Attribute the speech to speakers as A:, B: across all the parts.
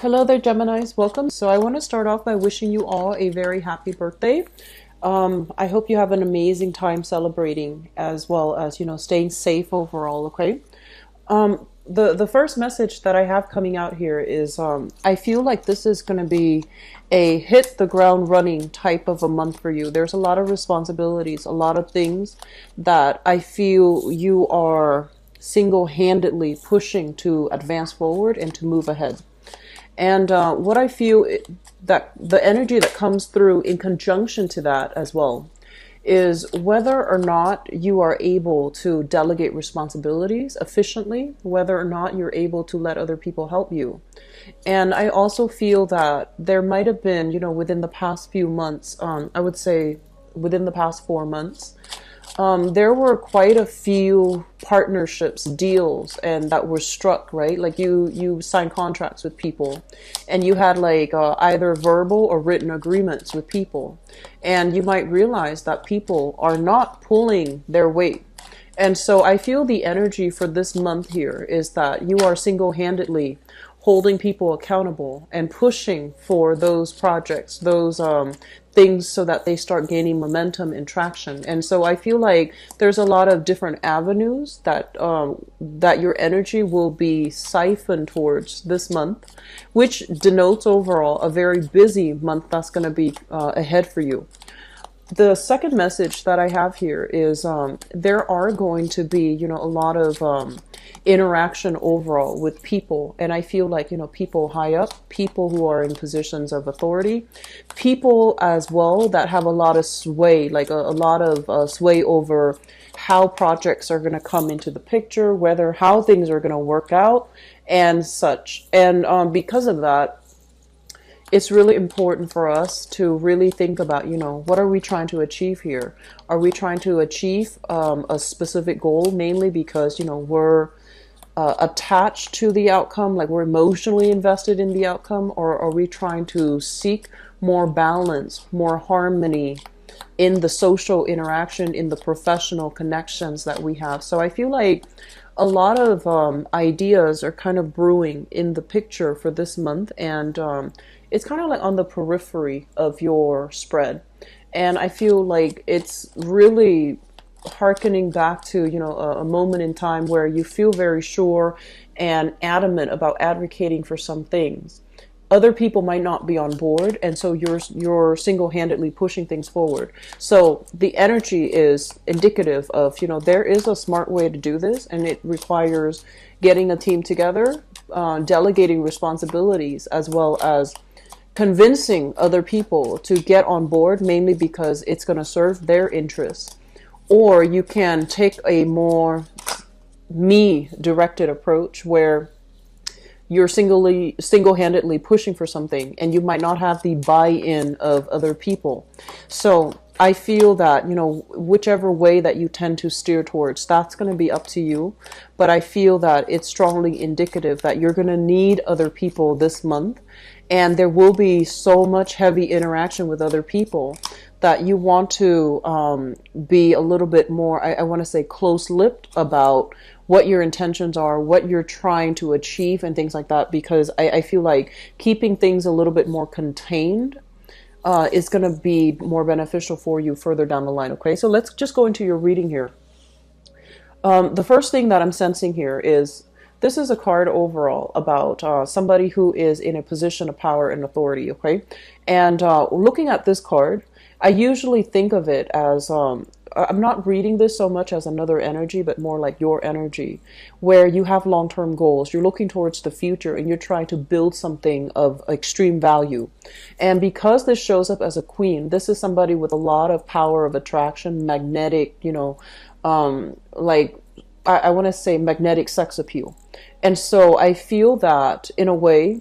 A: Hello there, Geminis. Welcome. So I want to start off by wishing you all a very happy birthday. I hope you have an amazing time celebrating as well as, staying safe overall, okay? The first message that I have coming out here is I feel like this is going to be a hit the ground running type of a month for you. There's a lot of responsibilities, a lot of things that I feel you are single-handedly pushing to advance forward and to move ahead. And what I feel that the energy that comes through in conjunction to that as well is whether or not you are able to delegate responsibilities efficiently, whether or not you're able to let other people help you. And I also feel that there might have been, within the past few months, I would say within the past 4 months, there were quite a few partnerships, deals, and that were struck, right? Like you signed contracts with people, and you had like either verbal or written agreements with people, and you might realize that people are not pulling their weight. And so I feel the energy for this month here is that you are single-handedly holding people accountable and pushing for those projects, those things so that they start gaining momentum and traction. And so I feel like there's a lot of different avenues that that your energy will be siphoned towards this month, which denotes overall a very busy month that's going to be ahead for you. The second message that I have here is there are going to be, a lot of interaction overall with people. And I feel like, people high up, people who are in positions of authority, people as well that have a lot of sway, like a lot of sway over how projects are going to come into the picture, whether how things are going to work out and such. And because of that, it's really important for us to really think about, what are we trying to achieve here? Are we trying to achieve a specific goal, mainly because, we're attached to the outcome, like we're emotionally invested in the outcome, or are we trying to seek more balance, more harmony in the social interaction, in the professional connections that we have? So I feel like a lot of ideas are kind of brewing in the picture for this month, and it's kind of like on the periphery of your spread. And I feel like it's really hearkening back to, a moment in time where you feel very sure and adamant about advocating for some things. Other people might not be on board, and so you're single-handedly pushing things forward. So the energy is indicative of, there is a smart way to do this, and it requires getting a team together, delegating responsibilities, as well as convincing other people to get on board, mainly because it's going to serve their interests. Or you can take a more me-directed approach where you're single-handedly pushing for something, and you might not have the buy-in of other people. So I feel that, whichever way that you tend to steer towards, that's going to be up to you. But I feel that it's strongly indicative that you're going to need other people this month, and there will be so much heavy interaction with other people that you want to be a little bit more, I want to say, close-lipped about what your intentions are, what you're trying to achieve, and things like that, because I feel like keeping things a little bit more contained is going to be more beneficial for you further down the line, okay? So let's just go into your reading here. The first thing that I'm sensing here is this is a card overall about somebody who is in a position of power and authority, okay? And looking at this card, I usually think of it as, I'm not reading this so much as another energy, but more like your energy, where you have long-term goals. You're looking towards the future, and you're trying to build something of extreme value. And because this shows up as a queen, this is somebody with a lot of power of attraction, magnetic, like I want to say magnetic sex appeal. And so I feel that in a way,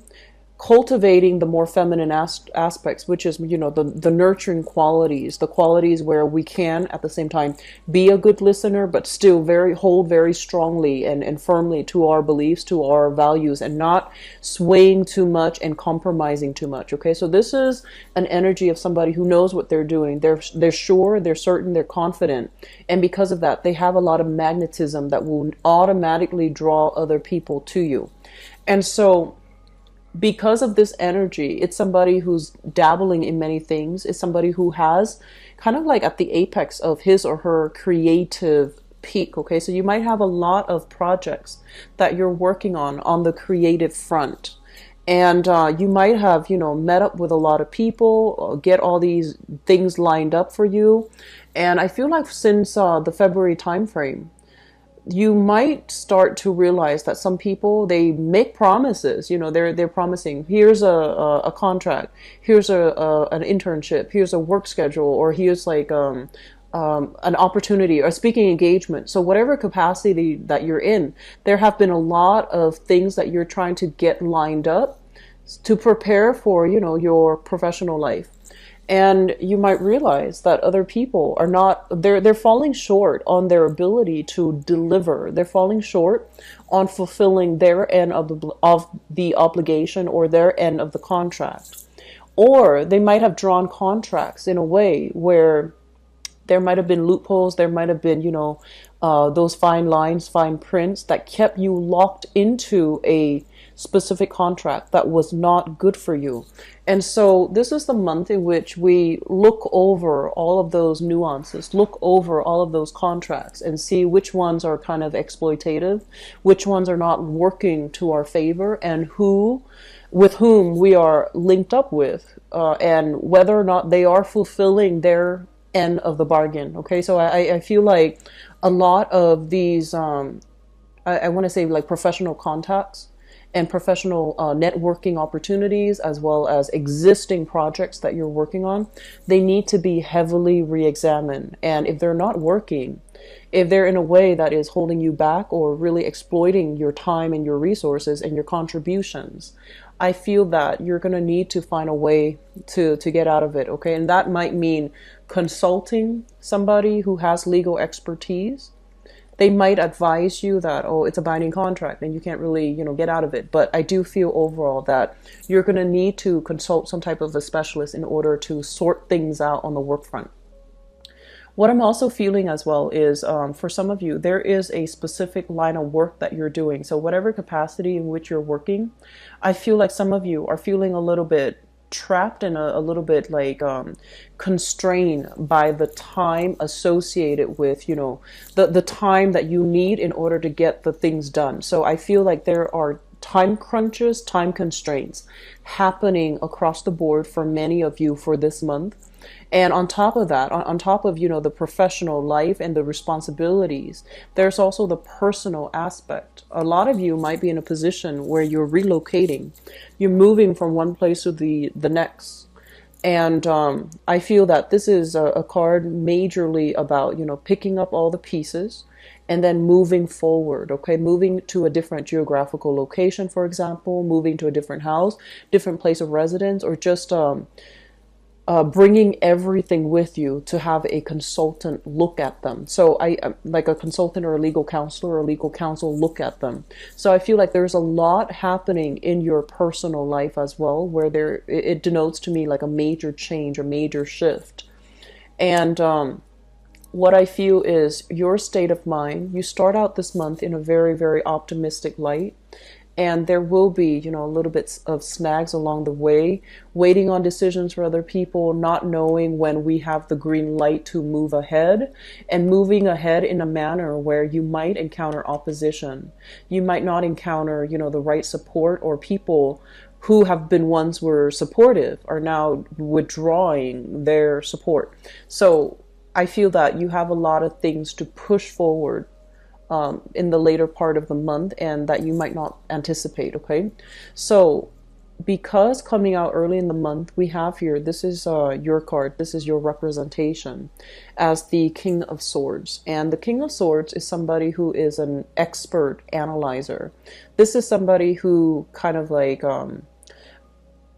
A: cultivating the more feminine aspects, which is, the nurturing qualities, the qualities where we can at the same time be a good listener, but still hold very strongly and firmly to our beliefs, to our values, and not swaying too much and compromising too much. Okay, so this is an energy of somebody who knows what they're doing. They're sure, they're certain, they're confident, and because of that, they have a lot of magnetism that will automatically draw other people to you. And so because of this energy, it's somebody who's dabbling in many things. It's somebody who has kind of like at the apex of his or her creative peak. Okay, so you might have a lot of projects that you're working on the creative front. And you might have, met up with a lot of people, get all these things lined up for you. And I feel like since the February timeframe, you might start to realize that some people, they make promises. They're promising, here's a contract, here's an internship, here's a work schedule, or here's like an opportunity or a speaking engagement. So whatever capacity that you're in, there have been a lot of things that you're trying to get lined up to prepare for, your professional life. And you might realize that other people are not, they're falling short on their ability to deliver. They're falling short on fulfilling their end of the obligation or their end of the contract. Or they might have drawn contracts in a way where there might have been loopholes, there might have been, those fine lines, fine prints that kept you locked into a specific contract that was not good for you. And so this is the month in which we look over all of those nuances, look over all of those contracts and see which ones are kind of exploitative, which ones are not working to our favor, and with whom we are linked up with, and whether or not they are fulfilling their end of the bargain. Okay, so I feel like a lot of these, I want to say like professional contacts and professional networking opportunities, as well as existing projects that you're working on, they need to be heavily re-examined. And if they're not working, if they're in a way that is holding you back or really exploiting your time and your resources and your contributions, I feel that you're going to need to find a way to get out of it. Okay, and that might mean consulting somebody who has legal expertise. They might advise you that, oh, it's a binding contract and you can't really, get out of it. But I do feel overall that you're going to need to consult some type of a specialist in order to sort things out on the work front. What I'm also feeling as well is, for some of you, there is a specific line of work that you're doing. So whatever capacity in which you're working, I feel like some of you are feeling a little bit trapped and a little bit like constrained by the time associated with, the time that you need in order to get the things done. So I feel like there are time crunches, time constraints happening across the board for many of you for this month. And on top of that, on top of, the professional life and the responsibilities, there's also the personal aspect. A lot of you might be in a position where you're relocating. You're moving from one place to the next. And I feel that this is a card majorly about, picking up all the pieces and then moving forward, okay? Moving to a different geographical location, for example, moving to a different house, different place of residence, or just bringing everything with you to have a consultant look at them. So I like a consultant or a legal counselor or a legal counsel look at them. So I feel like there's a lot happening in your personal life as well, where it denotes to me like a major change, a major shift. And what I feel is your state of mind. You start out this month in a very, very optimistic light. And there will be, a little bit of snags along the way, waiting on decisions for other people, not knowing when we have the green light to move ahead, and moving ahead in a manner where you might encounter opposition. You might not encounter, the right support, or people who have been ones were supportive are now withdrawing their support. So I feel that you have a lot of things to push forward in the later part of the month, and that you might not anticipate. Okay, so because coming out early in the month, we have here, this is your card, this is your representation as the King of Swords. And the King of Swords is somebody who is an expert analyzer. This is somebody who kind of like,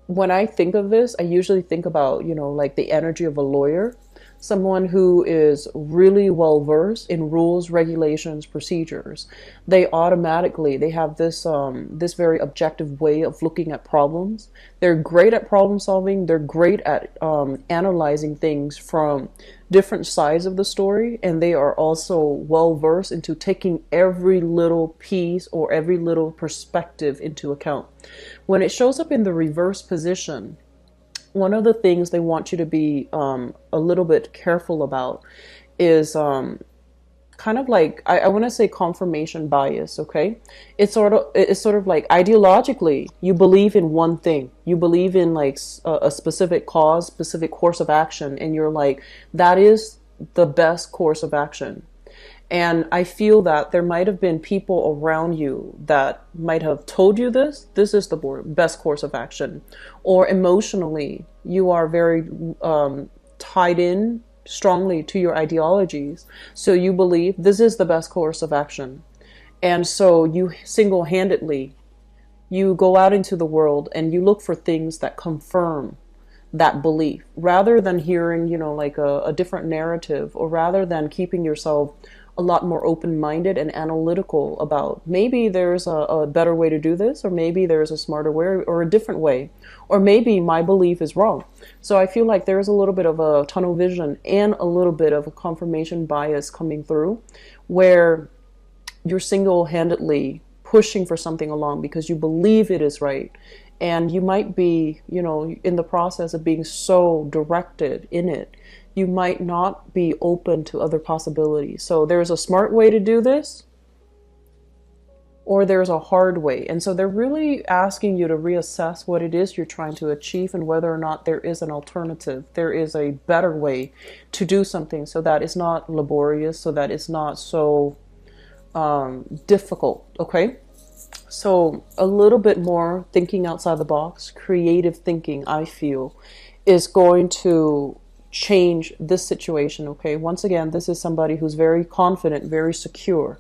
A: when I think of this, I usually think about, like the energy of a lawyer. someone who is really well versed in rules, regulations, procedures. They have this very objective way of looking at problems. They're great at problem solving. They're great at analyzing things from different sides of the story, and they are also well versed into taking every little piece or every little perspective into account. When it shows up in the reverse position, one of the things they want you to be a little bit careful about is kind of like, I want to say, confirmation bias. Okay, it's sort of like, ideologically you believe in one thing, you believe in like a specific cause, specific course of action, and you're like, that is the best course of action. And I feel that there might have been people around you that might have told you this is the best course of action. Or emotionally, you are very tied in strongly to your ideologies. So you believe this is the best course of action. And so you single-handedly, you go out into the world and you look for things that confirm that belief, rather than hearing, like a different narrative, or rather than keeping yourself a lot more open-minded and analytical about, maybe there's a better way to do this, or maybe there's a smarter way or a different way, or maybe my belief is wrong. So I feel like there's a little bit of a tunnel vision and a little bit of a confirmation bias coming through, where you're single-handedly pushing for something along because you believe it is right. And you might be, in the process of being so directed in it, you might not be open to other possibilities. So there's a smart way to do this, or there's a hard way. And so they're really asking you to reassess what it is you're trying to achieve, and whether or not there is an alternative. There is a better way to do something, so that it's not laborious, so that it's not so difficult. Okay? So a little bit more thinking outside the box, creative thinking, I feel, is going to change this situation. Okay, once again, this is somebody who's very confident, very secure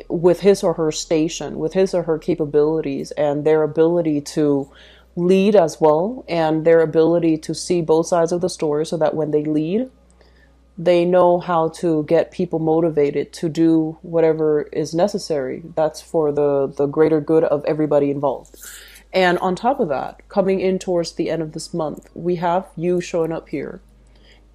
A: with his or her station, with his or her capabilities, and their ability to lead as well, and their ability to see both sides of the story, so that when they lead, they know how to get people motivated to do whatever is necessary. That's for the greater good of everybody involved. And on top of that, coming in towards the end of this month, we have you showing up here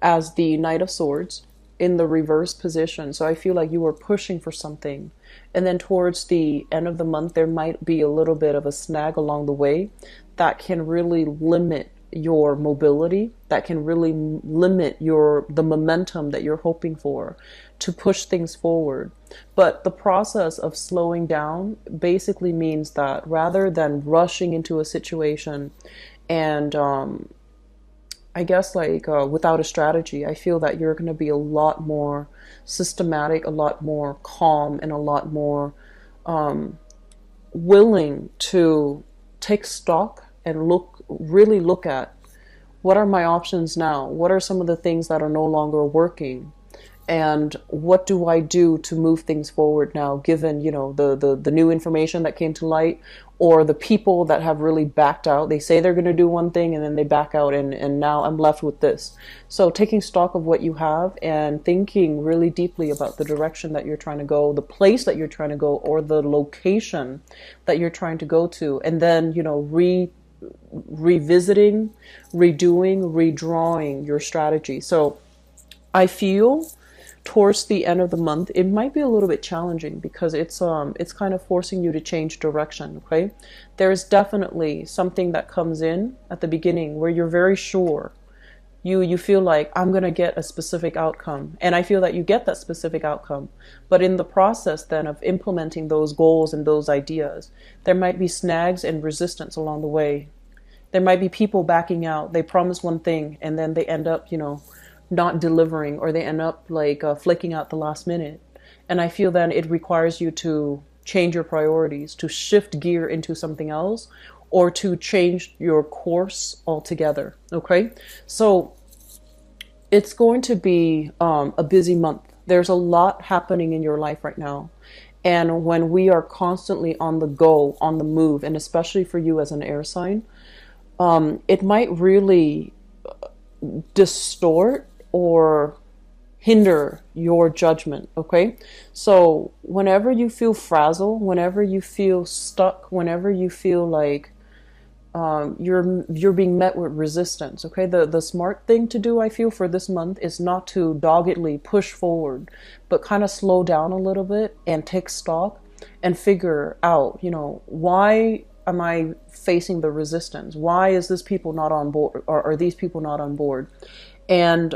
A: as the Knight of Swords in the reverse position. So I feel like you were pushing for something. And then towards the end of the month, there might be a little bit of a snag along the way that can really limit your mobility, that can really limit the momentum that you're hoping for to push things forward. But the process of slowing down basically means that, rather than rushing into a situation and I guess without a strategy, I feel that you're going to be a lot more systematic, a lot more calm, and a lot more willing to take stock and really look at, what are my options now? What are some of the things that are no longer working? And what do I do to move things forward now, given, the new information that came to light, or the people that have really backed out? They say they're going to do one thing and then they back out, and now I'm left with this. So taking stock of what you have and thinking really deeply about the direction that you're trying to go, the place that you're trying to go, or the location that you're trying to go to, and then, revisiting, redoing, redrawing your strategy. So I feel towards the end of the month, it might be a little bit challenging, because it's kind of forcing you to change direction. Okay, there's definitely something that comes in at the beginning where you're very sure. You feel like, I'm going to get a specific outcome, and I feel that you get that specific outcome. But in the process then of implementing those goals and those ideas, there might be snags and resistance along the way. There might be people backing out. They promise one thing and then they end up, not delivering, or they end up flaking out the last minute. And I feel then it requires you to change your priorities, to shift gear into something else, or to change your course altogether. Okay, so it's going to be a busy month. There's a lot happening in your life right now. And when we are constantly on the go, on the move, and especially for you as an air sign, it might really distort or hinder your judgment. Okay, so whenever you feel frazzled, whenever you feel stuck, whenever you feel like you're being met with resistance. Okay, the smart thing to do, I feel, for this month is not to doggedly push forward, but kind of slow down a little bit and take stock and figure out, why am I facing the resistance? Why is this people not on board, or are these people not on board? And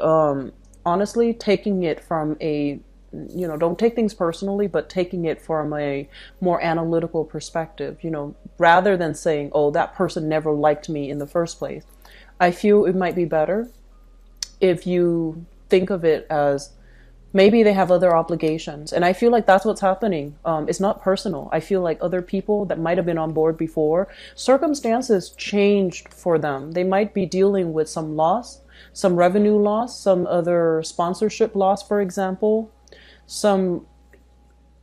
A: honestly, taking it from a, don't take things personally, but taking it from a more analytical perspective, rather than saying, oh, that person never liked me in the first place. I feel it might be better if you think of it as maybe they have other obligations. And I feel like that's what's happening. It's not personal. I feel like other people that might have been on board before, circumstances changed for them. They might be dealing with some loss, some revenue loss, some other sponsorship loss, for example, some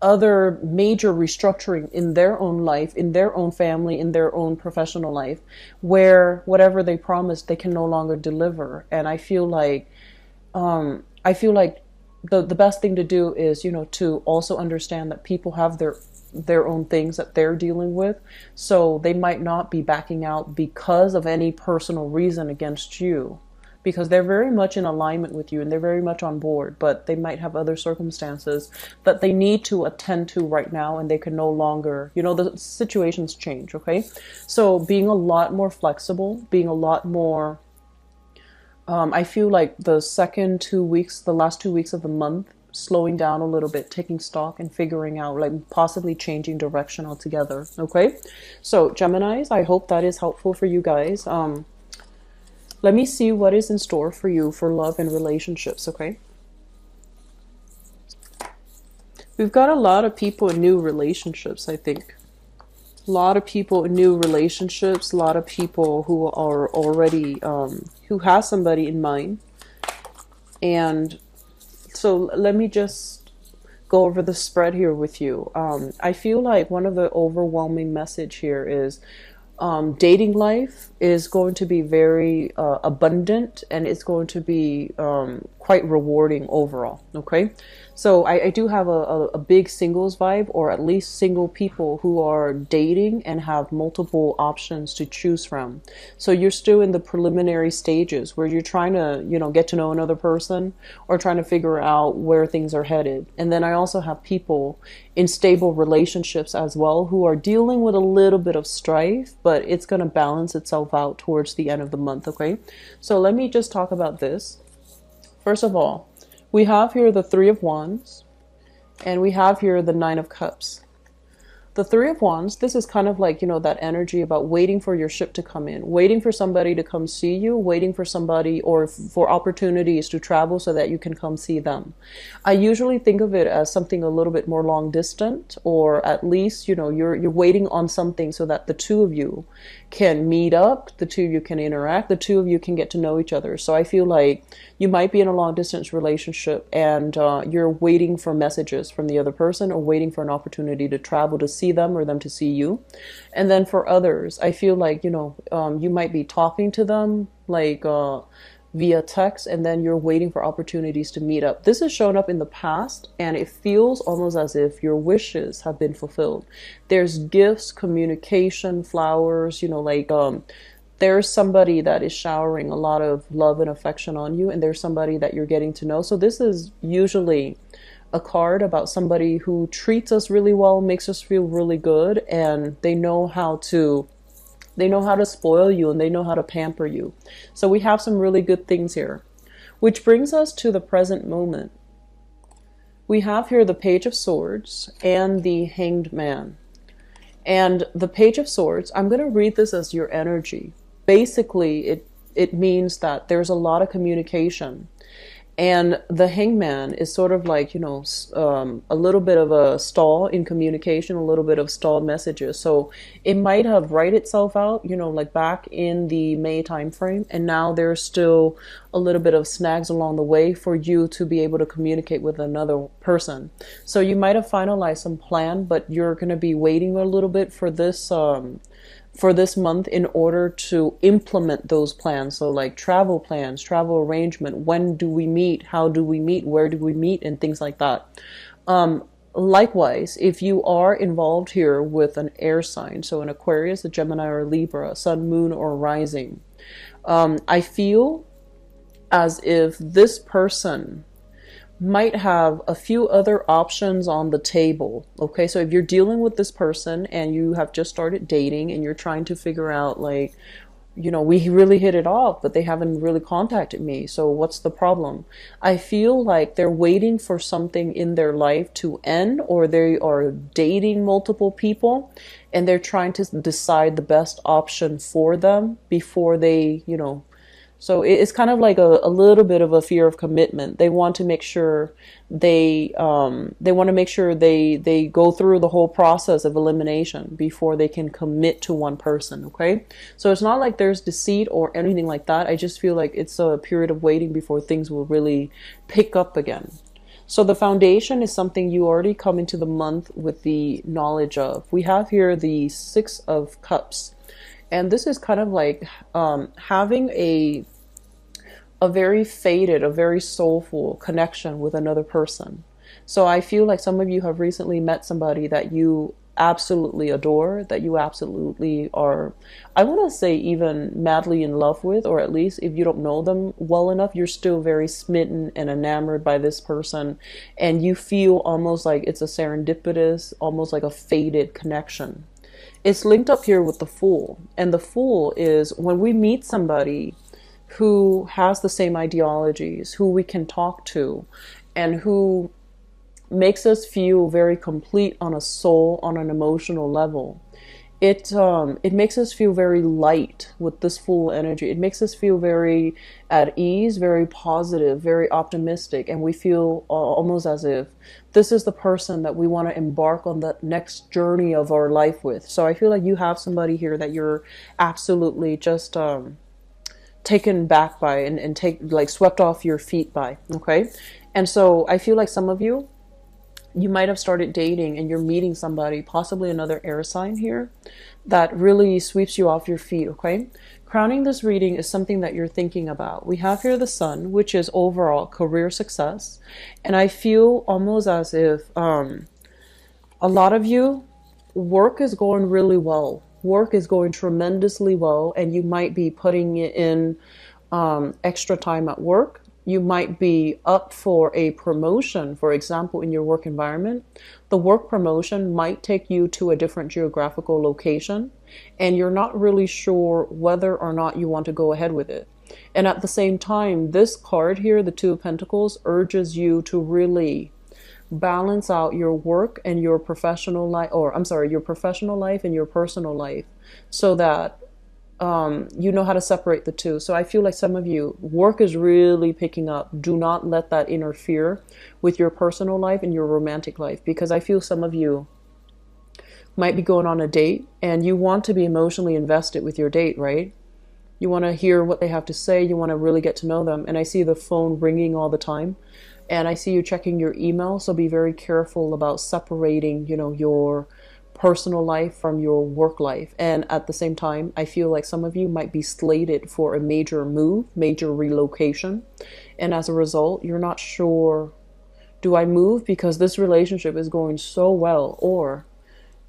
A: other major restructuring in their own life, in their own family, in their own professional life, where whatever they promised, they can no longer deliver. And I feel like the best thing to do is, to also understand that people have their own things that they're dealing with. So they might not be backing out because of any personal reason against you, because they're very much in alignment with you and they're very much on board, but they might have other circumstances that they need to attend to right now, and they can no longer, the situations change. Okay, so being a lot more flexible, being a lot more I feel like the last 2 weeks of the month, slowing down a little bit, taking stock and figuring out, like possibly changing direction altogether. Okay, so Geminis, I hope that is helpful for you guys. Let me see what is in store for you for love and relationships. Okay, we've got a lot of people in new relationships, I think. A lot of people in new relationships, a lot of people who are already, who has somebody in mind. And so let me just go over the spread here with you. I feel like one of the overwhelming message here is dating life is going to be very abundant, and it's going to be quite rewarding overall. Okay, so I do have a big singles vibe, or at least single people who are dating and have multiple options to choose from. So you're still in the preliminary stages where you're trying to, get to know another person, or trying to figure out where things are headed. And then I also have people in stable relationships as well who are dealing with a little bit of strife, but it's going to balance itself out towards the end of the month. Okay, so let me just talk about this. First of all, we have here the Three of Wands, and we have here the Nine of Cups. The Three of Wands, this is kind of like, that energy about waiting for your ship to come in, waiting for somebody to come see you, waiting for somebody or for opportunities to travel so that you can come see them. I usually think of it as something a little bit more long distant, or at least, you're waiting on something so that the two of you can meet up, the two of you can interact, the two of you can get to know each other. So I feel like you might be in a long distance relationship, and you're waiting for messages from the other person, or waiting for an opportunity to travel to see them, or them to see you. And then for others, I feel like, you might be talking to them like via text, and then you're waiting for opportunities to meet up. This has shown up in the past, and it feels almost as if your wishes have been fulfilled. There's gifts, communication, flowers, there's somebody that is showering a lot of love and affection on you, and there's somebody that you're getting to know. So this is usually a card about somebody who treats us really well, makes us feel really good, and they know how to spoil you, and they know how to pamper you. So we have some really good things here, which brings us to the present moment. We have here the Page of Swords and the Hanged Man. And the Page of Swords, I'm going to read this as your energy. Basically, it means that there's a lot of communication. And the Hangman is sort of like, a little bit of a stall in communication, a little bit of stalled messages. So it might have write itself out, like back in the May timeframe. And now there's still a little bit of snags along the way for you to be able to communicate with another person. So you might have finalized some plan, but you're going to be waiting a little bit for this for this month in order to implement those plans. So like travel plans, travel arrangement, when do we meet, how do we meet, where do we meet, and things like that. Likewise, if you are involved here with an air sign, so an Aquarius, a Gemini, or a Libra, sun, moon, or rising, I feel as if this person might have a few other options on the table. Okay, so if you're dealing with this person and you have just started dating and you're trying to figure out, like, you know, we really hit it off, but they haven't really contacted me, so what's the problem? I feel like they're waiting for something in their life to end, or they are dating multiple people and they're trying to decide the best option for them before they, you know, so it's kind of like a little bit of a fear of commitment. They want to make sure they want to make sure they go through the whole process of elimination before they can commit to one person. Okay, so it's not like there's deceit or anything like that. I just feel like it's a period of waiting before things will really pick up again. So the foundation is something you already come into the month with the knowledge of. We have here the Six of Cups. And this is kind of like having a very faded, a very soulful connection with another person. So I feel like some of you have recently met somebody that you absolutely adore, that you absolutely are, I want to say, even madly in love with, or at least if you don't know them well enough, you're still very smitten and enamored by this person. And you feel almost like it's a serendipitous, almost like a faded connection. It's linked up here with the Fool. And the Fool is when we meet somebody who has the same ideologies, who we can talk to, and who makes us feel very complete on a soul, on an emotional level. It makes us feel very light with this Fool energy. It makes us feel very at ease, very positive, very optimistic, and we feel almost as if this is the person that we want to embark on the next journey of our life with. So I feel like you have somebody here that you're absolutely just taken back by and take like swept off your feet by. Okay, and so I feel like some of you might have started dating and you're meeting somebody, possibly another air sign here, that really sweeps you off your feet. Okay, crowning this reading is something that you're thinking about. We have here the Sun, which is overall career success, and I feel almost as if a lot of you, work is going really well. Work is going tremendously well, and you might be putting in extra time at work. You might be up for a promotion, for example, in your work environment. The work promotion might take you to a different geographical location, and you're not really sure whether or not you want to go ahead with it. And at the same time, this card here, the Two of Pentacles, urges you to really balance out your work and your professional life, or I'm sorry, your professional life and your personal life, so that you know how to separate the two. So I feel like some of you, work is really picking up. Do not let that interfere with your personal life and your romantic life, because I feel some of you might be going on a date and you want to be emotionally invested with your date, right? You want to hear what they have to say. You want to really get to know them. And I see the phone ringing all the time. And I see you checking your email. So be very careful about separating, you know, your personal life from your work life. And at the same time, I feel like some of you might be slated for a major move, major relocation. And as a result, you're not sure, do I move because this relationship is going so well, or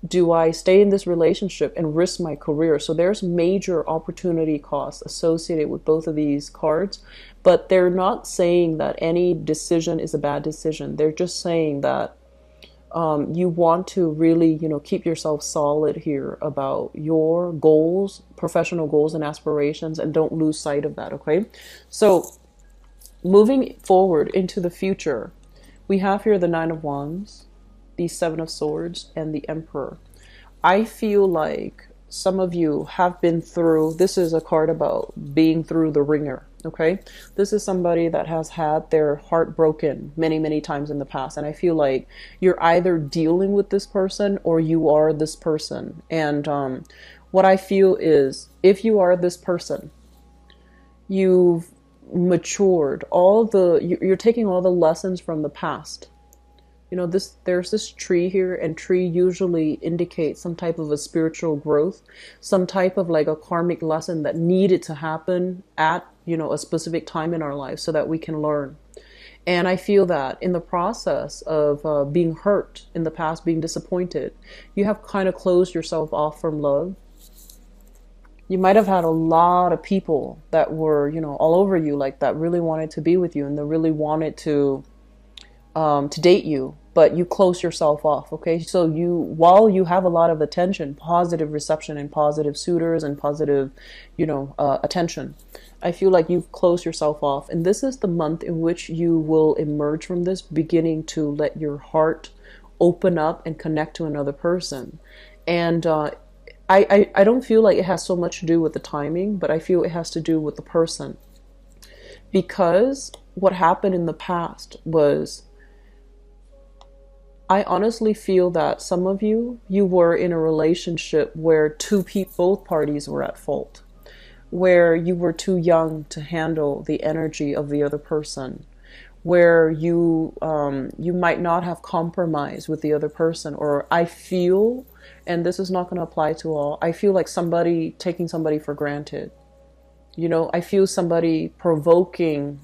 A: do I stay in this relationship and risk my career? So there's major opportunity costs associated with both of these cards, but they're not saying that any decision is a bad decision. They're just saying that you want to really, you know, keep yourself solid here about your goals, professional goals and aspirations, and don't lose sight of that. Okay, so moving forward into the future, we have here the Nine of Wands, the Seven of Swords, and the Emperor. I feel like some of you have been through, this is a card about being through the ringer. Okay, this is somebody that has had their heart broken many times in the past, and I feel like you're either dealing with this person or you are this person. And what I feel is, if you are this person, you've matured, you're taking all the lessons from the past You know, there's this tree here, and tree usually indicates some type of a spiritual growth, some type of like a karmic lesson that needed to happen at, you know, a specific time in our life so that we can learn. And I feel that in the process of being hurt in the past, being disappointed, you have kind of closed yourself off from love. You might have had a lot of people that were, you know, all over you, like that really wanted to be with you and they really wanted to date you, but you close yourself off. Okay, so while you have a lot of attention, positive reception, and positive suitors and positive, you know, attention, I feel like you've closed yourself off, and this is the month in which you will emerge from this, beginning to let your heart open up and connect to another person. And I don't feel like it has so much to do with the timing, but I feel it has to do with the person, because what happened in the past was, I honestly feel that some of you were in a relationship where both parties were at fault, where you were too young to handle the energy of the other person, where you might not have compromised with the other person. Or I feel, and this is not going to apply to all, I feel like somebody taking somebody for granted. You know, I feel somebody provoking,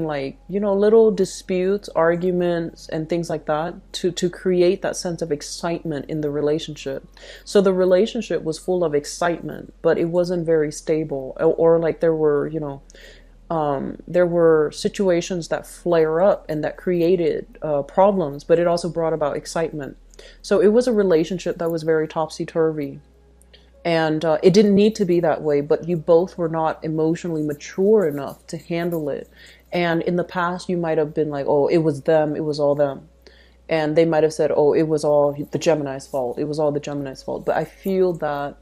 A: like, you know, little disputes, arguments, and things like that to create that sense of excitement in the relationship. So the relationship was full of excitement, but it wasn't very stable. Or like there were, you know, there were situations that flare up and that created problems, but it also brought about excitement. So it was a relationship that was very topsy-turvy. And it didn't need to be that way, but you both were not emotionally mature enough to handle it. And in the past, you might have been like, oh, it was them, it was all them. And they might have said, oh, it was all the Gemini's fault, it was all the Gemini's fault. But I feel that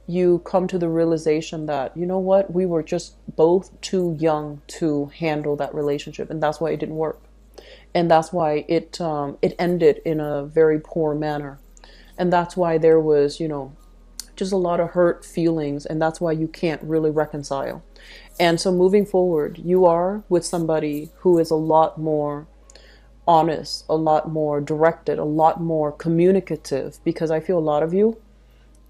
A: you come to the realization that, you know what, we were just both too young to handle that relationship. And that's why it didn't work. And that's why it ended in a very poor manner. And that's why there was, you know, just a lot of hurt feelings, and that's why you can't really reconcile. And so moving forward, you are with somebody who is a lot more honest, a lot more directed, a lot more communicative, because I feel a lot of you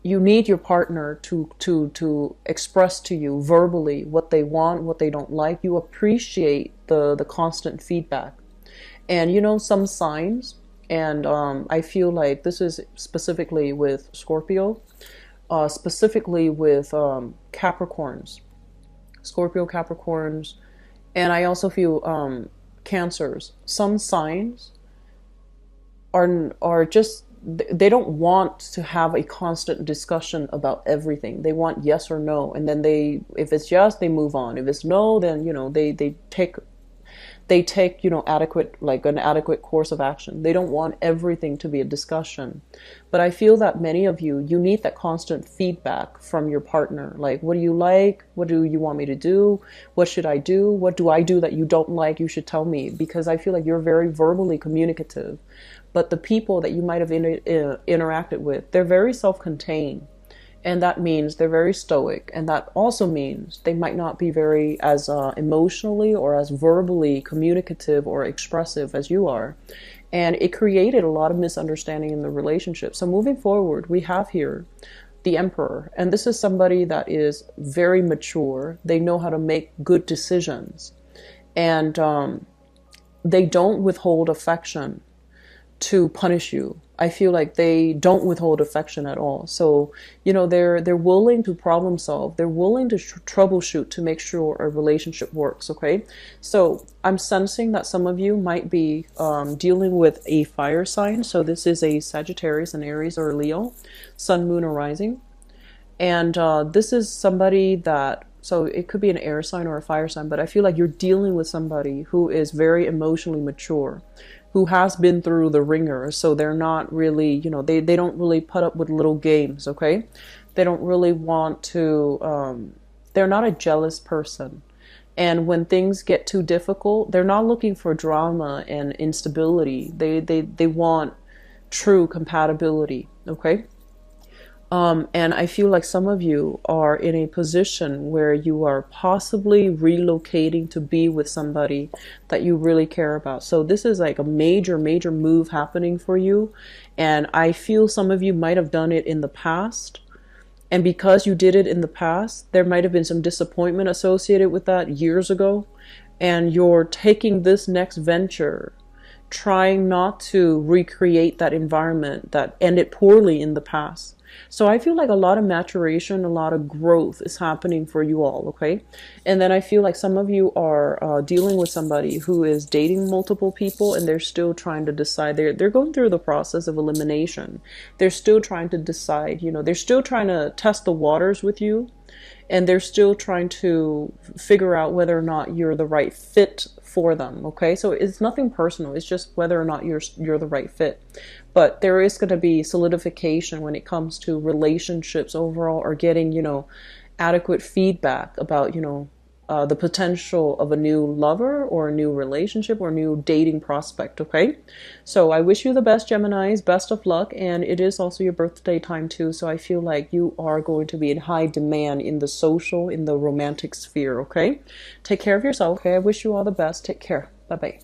A: need your partner to express to you verbally what they want, what they don't like. You appreciate the constant feedback. And you know, some signs, and I feel like this is specifically with Scorpio, specifically with Capricorns, Scorpio, Capricorns, and I also feel Cancers. Some signs are just, they don't want to have a constant discussion about everything. They want yes or no, and then if it's yes, they move on. If it's no, then, you know, they take, you know, an adequate course of action. They don't want everything to be a discussion. But I feel that many of you need that constant feedback from your partner. Like, what do you like? What do you want me to do? What should I do? What do I do that you don't like? You should tell me, because I feel like you're very verbally communicative. But the people that you might have interacted with, they're very self-contained. And that means they're very stoic. And that also means they might not be very as emotionally or as verbally communicative or expressive as you are. And it created a lot of misunderstanding in the relationship. So moving forward, we have here the Emperor. And this is somebody that is very mature. They know how to make good decisions. And they don't withhold affection to punish you. I feel like they don't withhold affection at all. So, you know, they're willing to problem solve. They're willing to troubleshoot to make sure a relationship works, okay? So I'm sensing that some of you might be dealing with a fire sign. So this is a Sagittarius, an Aries, or a Leo, Sun, Moon, or Rising. And this is somebody that, so it could be an air sign or a fire sign, but I feel like you're dealing with somebody who is very emotionally mature, who has been through the ringer. So they're not really, you know, they don't really put up with little games, okay? They don't really want to, they're not a jealous person. And when things get too difficult, they're not looking for drama and instability. They want true compatibility, okay? And I feel like some of you are in a position where you are possibly relocating to be with somebody that you really care about. So this is like a major, major move happening for you. And I feel some of you might have done it in the past. And because you did it in the past, there might have been some disappointment associated with that years ago. And you're taking this next venture, trying not to recreate that environment that ended poorly in the past. So I feel like a lot of maturation, a lot of growth is happening for you all, okay? And then I feel like some of you are dealing with somebody who is dating multiple people and they're still trying to decide. They're going through the process of elimination. They're still trying to decide, they're still trying to test the waters with you, and they're still trying to figure out whether or not you're the right fit for them. Okay, so it's nothing personal, it's just whether or not you're the right fit. But there is going to be solidification when it comes to relationships overall, or getting adequate feedback about the potential of a new lover or a new relationship or new dating prospect. Okay, so I wish you the best, Geminis. Best of luck. And it is also your birthday time too, so I feel like you are going to be in high demand in the social, in the romantic sphere. Okay, take care of yourself. Okay, I wish you all the best. Take care. Bye bye.